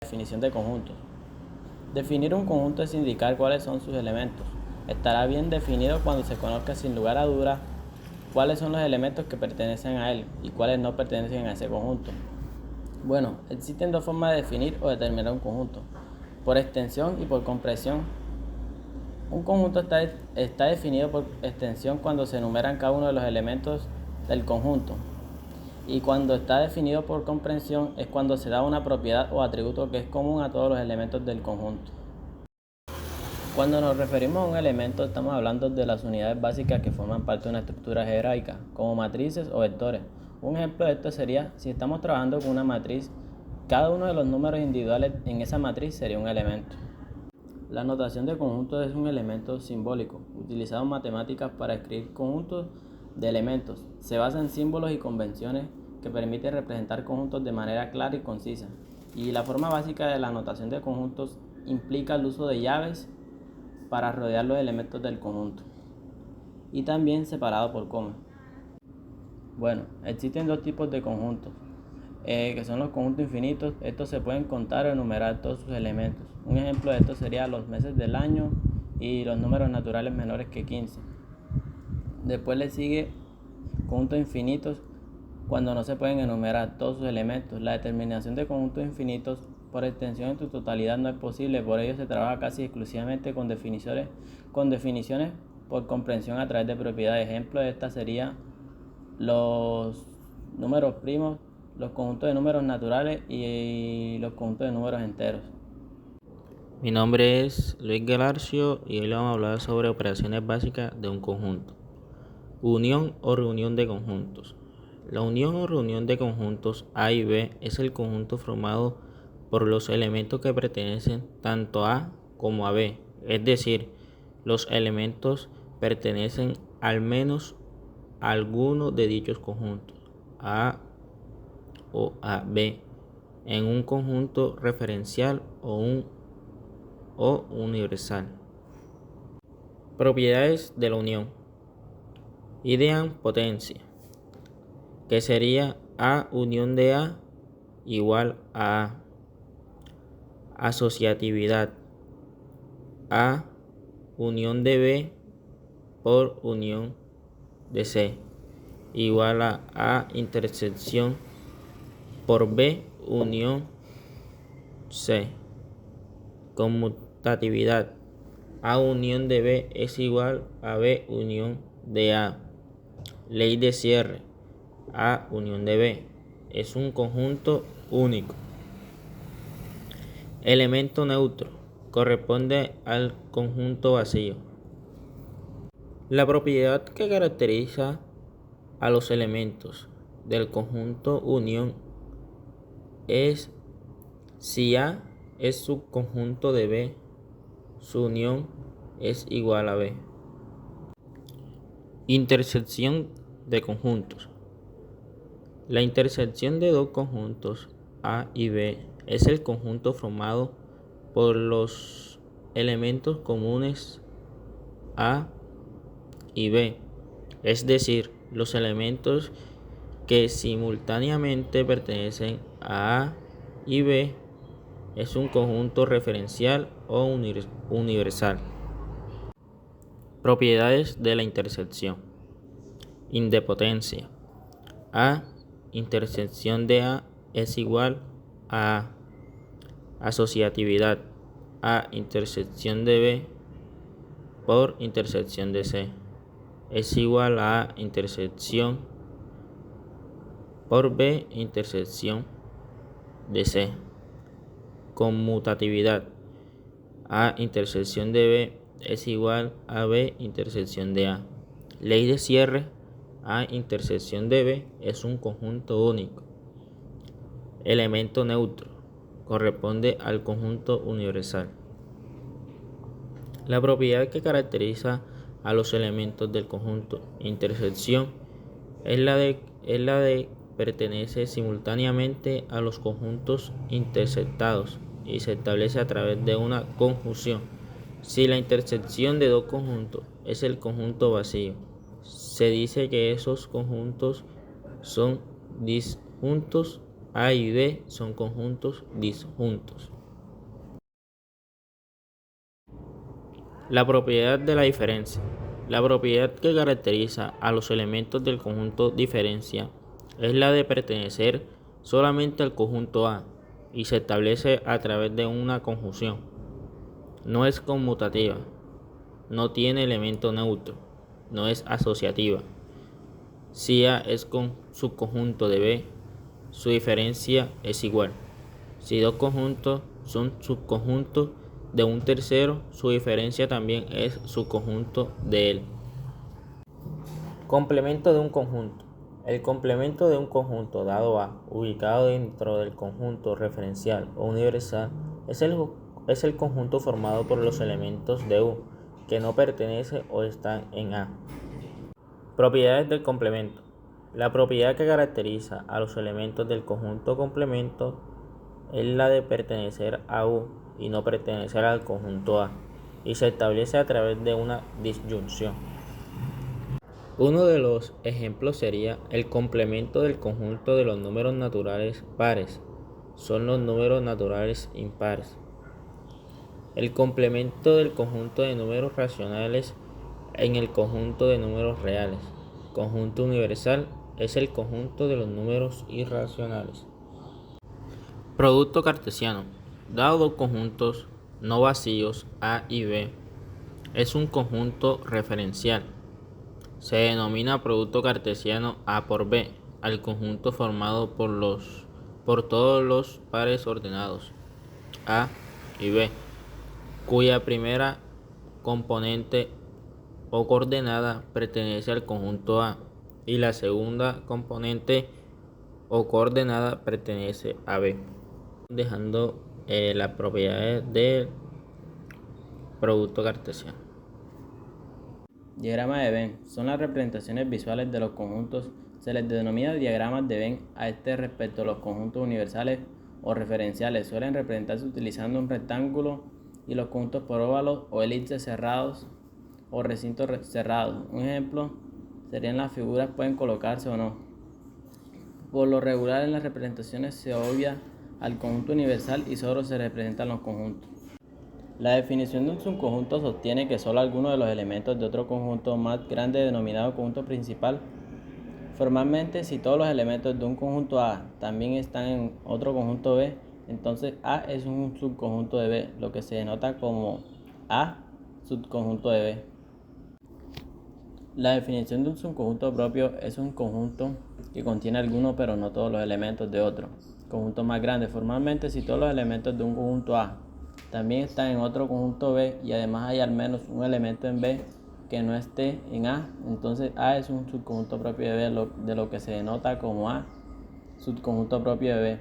Definición de conjuntos. Definir un conjunto es indicar cuáles son sus elementos. Estará bien definido cuando se conozca sin lugar a dudas cuáles son los elementos que pertenecen a él y cuáles no pertenecen a ese conjunto. Bueno, existen dos formas de definir o determinar un conjunto: por extensión y por comprensión. Un conjunto está definido por extensión cuando se enumeran cada uno de los elementos del conjunto, y cuando está definido por comprensión es cuando se da una propiedad o atributo que es común a todos los elementos del conjunto. Cuando nos referimos a un elemento, estamos hablando de las unidades básicas que forman parte de una estructura algebraica, como matrices o vectores. Un ejemplo de esto sería, si estamos trabajando con una matriz, cada uno de los números individuales en esa matriz sería un elemento. La notación de conjuntos es un elemento simbólico, utilizado en matemáticas para escribir conjuntos de elementos. Se basa en símbolos y convenciones que permiten representar conjuntos de manera clara y concisa. Y la forma básica de la notación de conjuntos implica el uso de llaves para rodear los elementos del conjunto, y también separado por coma. Bueno, existen dos tipos de conjuntos, que son los conjuntos infinitos. Estos se pueden contar o enumerar todos sus elementos. Un ejemplo de esto sería los meses del año y los números naturales menores que 15. Después le sigue conjuntos infinitos cuando no se pueden enumerar todos sus elementos. La determinación de conjuntos infinitos por extensión en su totalidad no es posible, por ello se trabaja casi exclusivamente con definiciones por comprensión a través de propiedades. Ejemplo de esta sería los números primos, los conjuntos de números naturales y los conjuntos de números enteros. Mi nombre es Luis Galarcio y hoy le vamos a hablar sobre operaciones básicas de un conjunto. Unión o reunión de conjuntos. La unión o reunión de conjuntos A y B es el conjunto formado por los elementos que pertenecen tanto a como a B, es decir, los elementos pertenecen al menos a alguno de dichos conjuntos, A o a B, en un conjunto referencial o universal. Propiedades de la unión. Idempotencia, que sería A unión de A igual a A. Asociatividad, A unión de B por unión de C igual a A intersección por B unión C. Conmutatividad, A unión de B es igual a B unión de A. Ley de cierre, A unión de B es un conjunto único. Elemento neutro, corresponde al conjunto vacío. La propiedad que caracteriza a los elementos del conjunto unión es: si A es subconjunto de B, su unión es igual a B. Intersección de conjuntos. La intersección de dos conjuntos A y B es el conjunto formado por los elementos comunes A y B, es decir, los elementos que simultáneamente pertenecen a A y B. Es un conjunto referencial o universal. Propiedades de la intersección. Idempotencia, A intersección de A es igual a A. Asociatividad, A intersección de B por intersección de C es igual a A intersección por B intersección de C. Conmutatividad, A intersección de B es igual a B intersección de A. Ley de cierre, A intersección de B es un conjunto único. Elemento neutro, corresponde al conjunto universal. La propiedad que caracteriza a los elementos del conjunto intersección es la de pertenece simultáneamente a los conjuntos intersectados y se establece a través de una conjunción. Si la intersección de dos conjuntos es el conjunto vacío, se dice que esos conjuntos son disjuntos. A y B son conjuntos disjuntos. La propiedad de la diferencia. La propiedad que caracteriza a los elementos del conjunto diferencia es la de pertenecer solamente al conjunto A y se establece a través de una conjunción. No es conmutativa, no tiene elemento neutro, no es asociativa. Si A es con subconjunto de B, su diferencia es igual. Si dos conjuntos son subconjuntos de un tercero, su diferencia también es subconjunto de él. Complemento de un conjunto. El complemento de un conjunto dado A, ubicado dentro del conjunto referencial o universal, es el conjunto formado por los elementos de U que no pertenecen o están en A. Propiedades del complemento. La propiedad que caracteriza a los elementos del conjunto complemento es la de pertenecer a U y no pertenecer al conjunto A, y se establece a través de una disyunción. Uno de los ejemplos sería el complemento del conjunto de los números naturales pares. Son los números naturales impares. El complemento del conjunto de números racionales en el conjunto de números reales. Conjunto universal es el conjunto de los números irracionales. Producto cartesiano. Dado dos conjuntos no vacíos A y B, es un conjunto referencial. Se denomina producto cartesiano A por B al conjunto formado por todos los pares ordenados A y B, cuya primera componente o coordenada pertenece al conjunto A y la segunda componente o coordenada pertenece a B. Dejando las propiedades del producto cartesiano. Diagrama de Venn son las representaciones visuales de los conjuntos. Se les denomina diagramas de Venn a este respecto. Los conjuntos universales o referenciales suelen representarse utilizando un rectángulo y los conjuntos por óvalos o elipses cerrados o recintos cerrados. Un ejemplo serían las figuras pueden colocarse o no. Por lo regular en las representaciones se obvia al conjunto universal y solo se representan los conjuntos. La definición de un subconjunto sostiene que solo algunos de los elementos de otro conjunto más grande denominado conjunto principal. Formalmente, si todos los elementos de un conjunto A también están en otro conjunto B, entonces A es un subconjunto de B, lo que se denota como A subconjunto de B. La definición de un subconjunto propio es un conjunto que contiene algunos pero no todos los elementos de otro conjunto más grande. Formalmente, si todos los elementos de un conjunto A también están en otro conjunto B y además hay al menos un elemento en B que no esté en A, entonces A es un subconjunto propio de B, de lo que se denota como A subconjunto propio de B.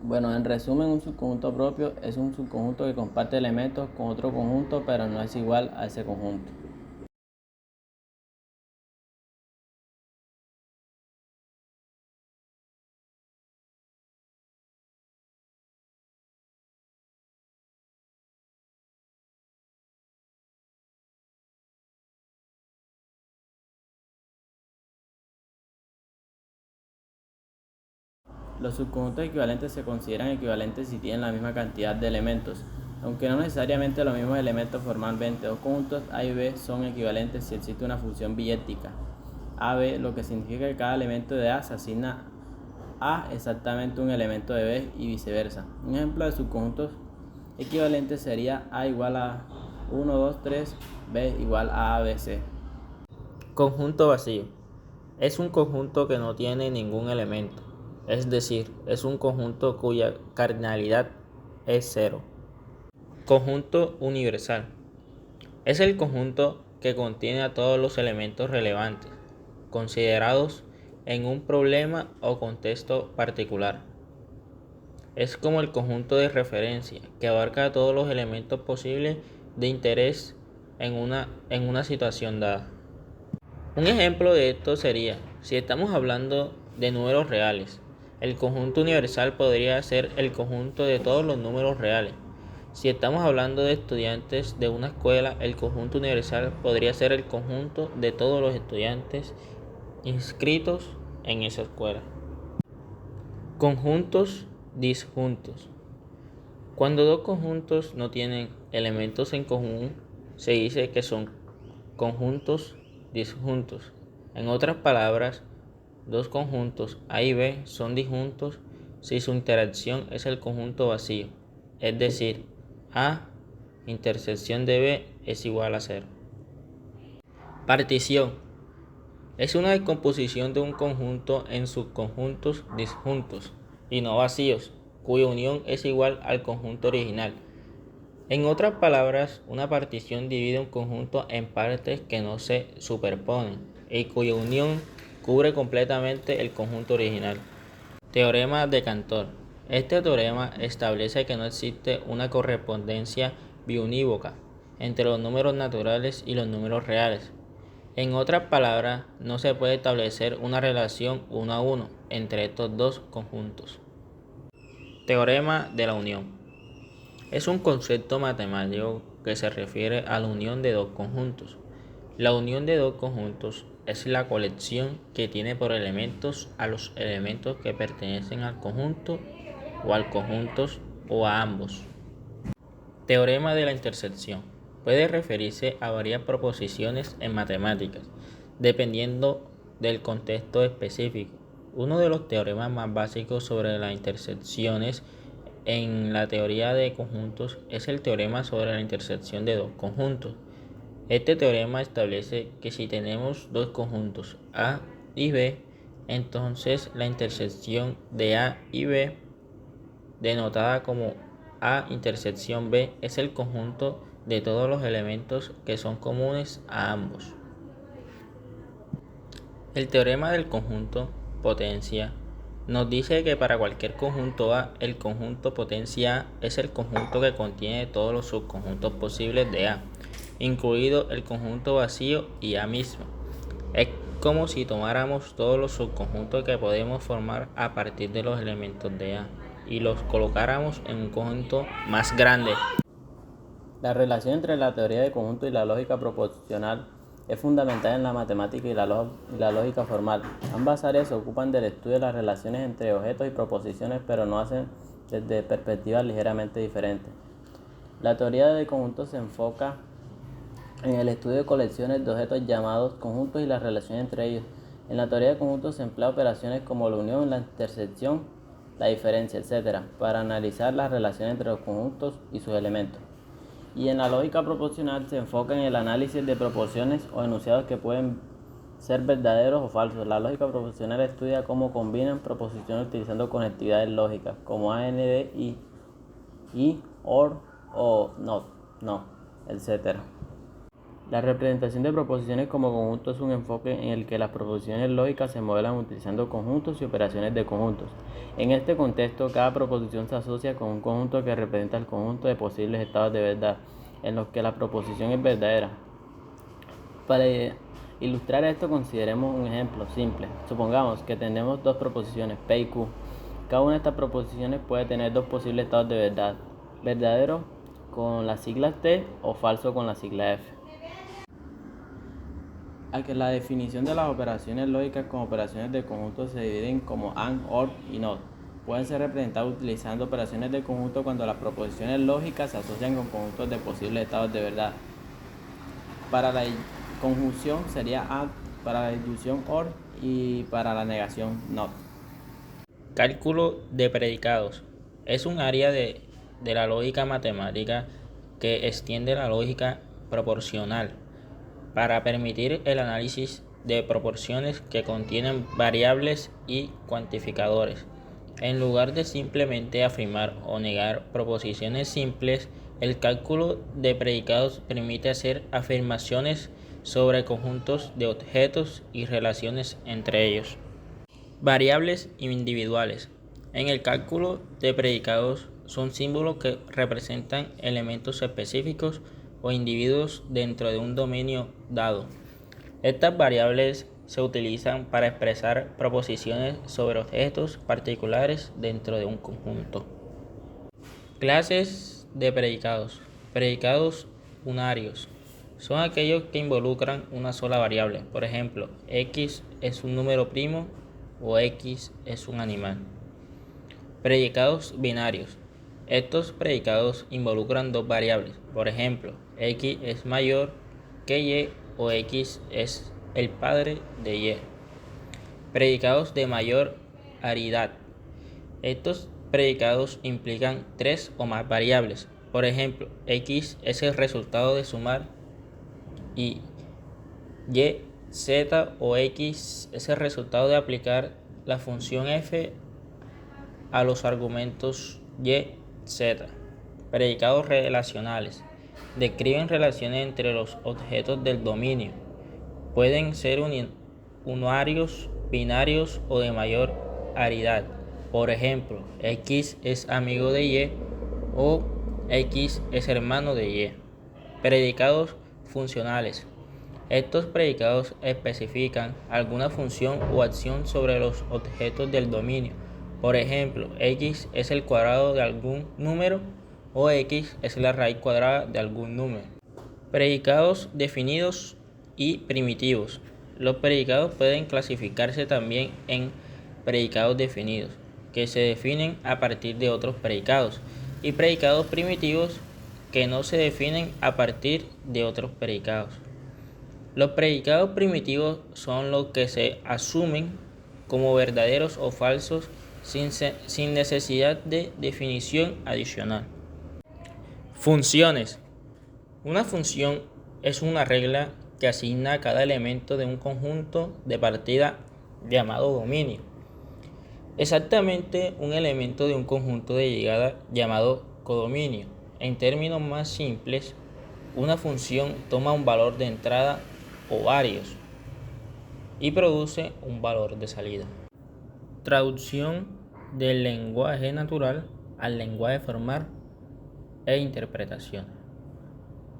Bueno, en resumen, un subconjunto propio es un subconjunto que comparte elementos con otro conjunto pero no es igual a ese conjunto. Los subconjuntos equivalentes se consideran equivalentes si tienen la misma cantidad de elementos, aunque no necesariamente los mismos elementos formalmente. Dos conjuntos A y B son equivalentes si existe una función billética AB, lo que significa que cada elemento de A se asigna a exactamente un elemento de B y viceversa. Un ejemplo de subconjuntos equivalentes sería A igual a 1, 2, 3, B igual a ABC. Conjunto vacío. Es un conjunto que no tiene ningún elemento, es decir, es un conjunto cuya cardinalidad es cero. Conjunto universal. Es el conjunto que contiene a todos los elementos relevantes, considerados en un problema o contexto particular. Es como el conjunto de referencia, que abarca todos los elementos posibles de interés en una situación dada. Un ejemplo de esto sería, si estamos hablando de números reales, el conjunto universal podría ser el conjunto de todos los números reales. Si estamos hablando de estudiantes de una escuela, el conjunto universal podría ser el conjunto de todos los estudiantes inscritos en esa escuela. Conjuntos disjuntos. Cuando dos conjuntos no tienen elementos en común, se dice que son conjuntos disjuntos. En otras palabras, dos conjuntos A y B son disjuntos si su interacción es el conjunto vacío, es decir, A intersección de B es igual a 0. Partición es una descomposición de un conjunto en subconjuntos disjuntos y no vacíos, cuya unión es igual al conjunto original. En otras palabras, una partición divide un conjunto en partes que no se superponen y cuya unión cubre completamente el conjunto original. Teorema de Cantor. Este teorema establece que no existe una correspondencia biunívoca entre los números naturales y los números reales. En otras palabras, no se puede establecer una relación 1 a 1 entre estos dos conjuntos. Teorema de la unión. Es un concepto matemático que se refiere a la unión de dos conjuntos. La unión de dos conjuntos es la colección que tiene por elementos a los elementos que pertenecen al conjunto o al conjunto o a ambos. Teorema de la intersección. Puede referirse a varias proposiciones en matemáticas, dependiendo del contexto específico. Uno de los teoremas más básicos sobre las intersecciones en la teoría de conjuntos es el teorema sobre la intersección de dos conjuntos. Este teorema establece que si tenemos dos conjuntos A y B, entonces la intersección de A y B, denotada como A intersección B, es el conjunto de todos los elementos que son comunes a ambos. El teorema del conjunto potencia nos dice que para cualquier conjunto A, el conjunto potencia A es el conjunto que contiene todos los subconjuntos posibles de A, incluido el conjunto vacío y A mismo. Es como si tomáramos todos los subconjuntos que podemos formar a partir de los elementos de A y los colocáramos en un conjunto más grande. La relación entre la teoría de conjuntos y la lógica proposicional es fundamental en la matemática y la lógica formal. Ambas áreas se ocupan del estudio de las relaciones entre objetos y proposiciones, pero lo hacen desde perspectivas ligeramente diferentes. La teoría de conjuntos se enfoca en el estudio de colecciones de objetos llamados conjuntos y las relaciones entre ellos. En la teoría de conjuntos se emplean operaciones como la unión, la intersección, la diferencia, etc., para analizar las relaciones entre los conjuntos y sus elementos. Y en la lógica proposicional se enfoca en el análisis de proporciones o enunciados que pueden ser verdaderos o falsos. La lógica proposicional estudia cómo combinan proposiciones utilizando conectividades lógicas como AND y, OR o NOT, no, etc. La representación de proposiciones como conjunto es un enfoque en el que las proposiciones lógicas se modelan utilizando conjuntos y operaciones de conjuntos. En este contexto, cada proposición se asocia con un conjunto que representa el conjunto de posibles estados de verdad, en los que la proposición es verdadera. Para ilustrar esto, consideremos un ejemplo simple. Supongamos que tenemos dos proposiciones, P y Q. Cada una de estas proposiciones puede tener dos posibles estados de verdad, verdadero con la sigla T o falso con la sigla F. A que la definición de las operaciones lógicas como operaciones de conjunto se dividen como AND, OR y NOT. Pueden ser representadas utilizando operaciones de conjunto cuando las proposiciones lógicas se asocian con conjuntos de posibles estados de verdad. Para la conjunción sería AND, para la disyunción OR y para la negación NOT. Cálculo de predicados. Es un área de la lógica matemática que extiende la lógica proporcional para permitir el análisis de proporciones que contienen variables y cuantificadores. En lugar de simplemente afirmar o negar proposiciones simples, el cálculo de predicados permite hacer afirmaciones sobre conjuntos de objetos y relaciones entre ellos. Variables individuales. En el cálculo de predicados son símbolos que representan elementos específicos o individuos dentro de un dominio dado. Estas variables se utilizan para expresar proposiciones sobre objetos particulares dentro de un conjunto. Clases de predicados. Predicados unarios. Son aquellos que involucran una sola variable. Por ejemplo, X es un número primo o X es un animal. Predicados binarios. Estos predicados involucran dos variables, por ejemplo, x es mayor que y o x es el padre de y. Predicados de mayor aridad. Estos predicados implican tres o más variables. Por ejemplo, x es el resultado de sumar y z o x es el resultado de aplicar la función f a los argumentos y, z. Predicados relacionales. Describen relaciones entre los objetos del dominio. Pueden ser unarios, binarios o de mayor aridad. Por ejemplo, x es amigo de y o x es hermano de y. Predicados funcionales. Estos predicados especifican alguna función o acción sobre los objetos del dominio. Por ejemplo, x es el cuadrado de algún número o x es la raíz cuadrada de algún número. Predicados definidos y primitivos. Los predicados pueden clasificarse también en predicados definidos, que se definen a partir de otros predicados, y predicados primitivos, que no se definen a partir de otros predicados. Los predicados primitivos son los que se asumen como verdaderos o falsos sin necesidad de definición adicional. Funciones. Una función es una regla que asigna a cada elemento de un conjunto de partida llamado dominio. Exactamente un elemento de un conjunto de llegada llamado codominio. En términos más simples, una función toma un valor de entrada o varios y produce un valor de salida. Traducción del lenguaje natural al lenguaje formal e interpretación.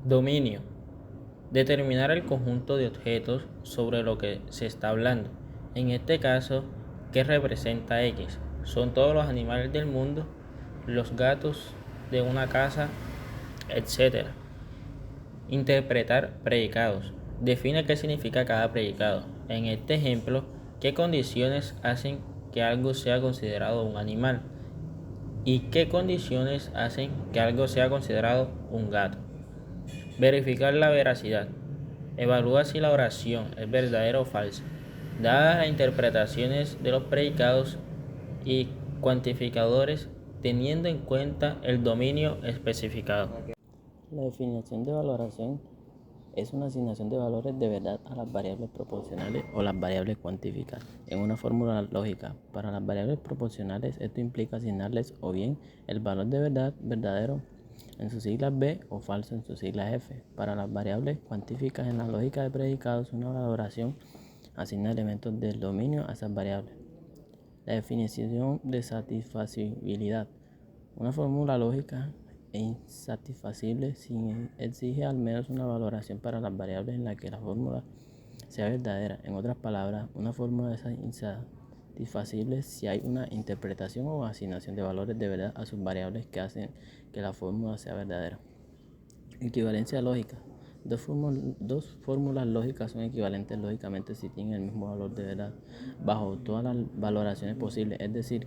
Dominio. Determinar el conjunto de objetos sobre lo que se está hablando. En este caso, ¿qué representa X? Son todos los animales del mundo, los gatos de una casa, etc. Interpretar predicados. Define qué significa cada predicado. En este ejemplo, ¿qué condiciones hacen que algo sea considerado un animal? ¿Y qué condiciones hacen que algo sea considerado un gato? Verificar la veracidad. Evalúa si la oración es verdadera o falsa, dadas las interpretaciones de los predicados y cuantificadores, teniendo en cuenta el dominio especificado. La definición de valoración es una asignación de valores de verdad a las variables proporcionales o las variables cuantificadas en una fórmula lógica. Para las variables proporcionales, esto implica asignarles o bien el valor de verdad verdadero en sus siglas B o falso en sus siglas F. Para las variables cuantificadas en la lógica de predicados, una valoración asigna elementos del dominio a esas variables. La definición de satisfacibilidad. Una fórmula lógica e insatisfacible si exige al menos una valoración para las variables en la que la fórmula sea verdadera. En otras palabras, una fórmula es insatisfacible si hay una interpretación o asignación de valores de verdad a sus variables que hacen que la fórmula sea verdadera. Equivalencia lógica. Dos fórmulas lógicas son equivalentes lógicamente si tienen el mismo valor de verdad bajo todas las valoraciones posibles, es decir,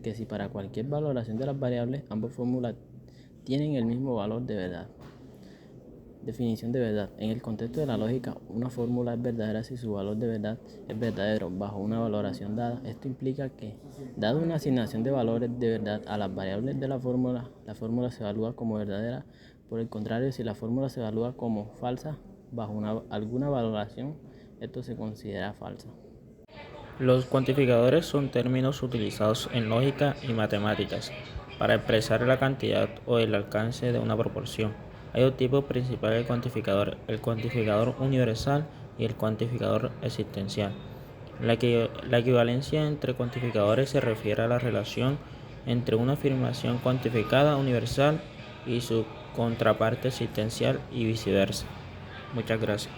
que si para cualquier valoración de las variables ambas fórmulas tienen el mismo valor de verdad. Definición de verdad. En el contexto de la lógica, una fórmula es verdadera si su valor de verdad es verdadero bajo una valoración dada. Esto implica que, dado una asignación de valores de verdad a las variables de la fórmula se evalúa como verdadera. Por el contrario, si la fórmula se evalúa como falsa bajo alguna valoración, esto se considera falsa. Los cuantificadores son términos utilizados en lógica y matemáticas para expresar la cantidad o el alcance de una proporción. Hay dos tipos principales de cuantificador: el cuantificador universal y el cuantificador existencial. La equivalencia entre cuantificadores se refiere a la relación entre una afirmación cuantificada universal y su contraparte existencial y viceversa. Muchas gracias.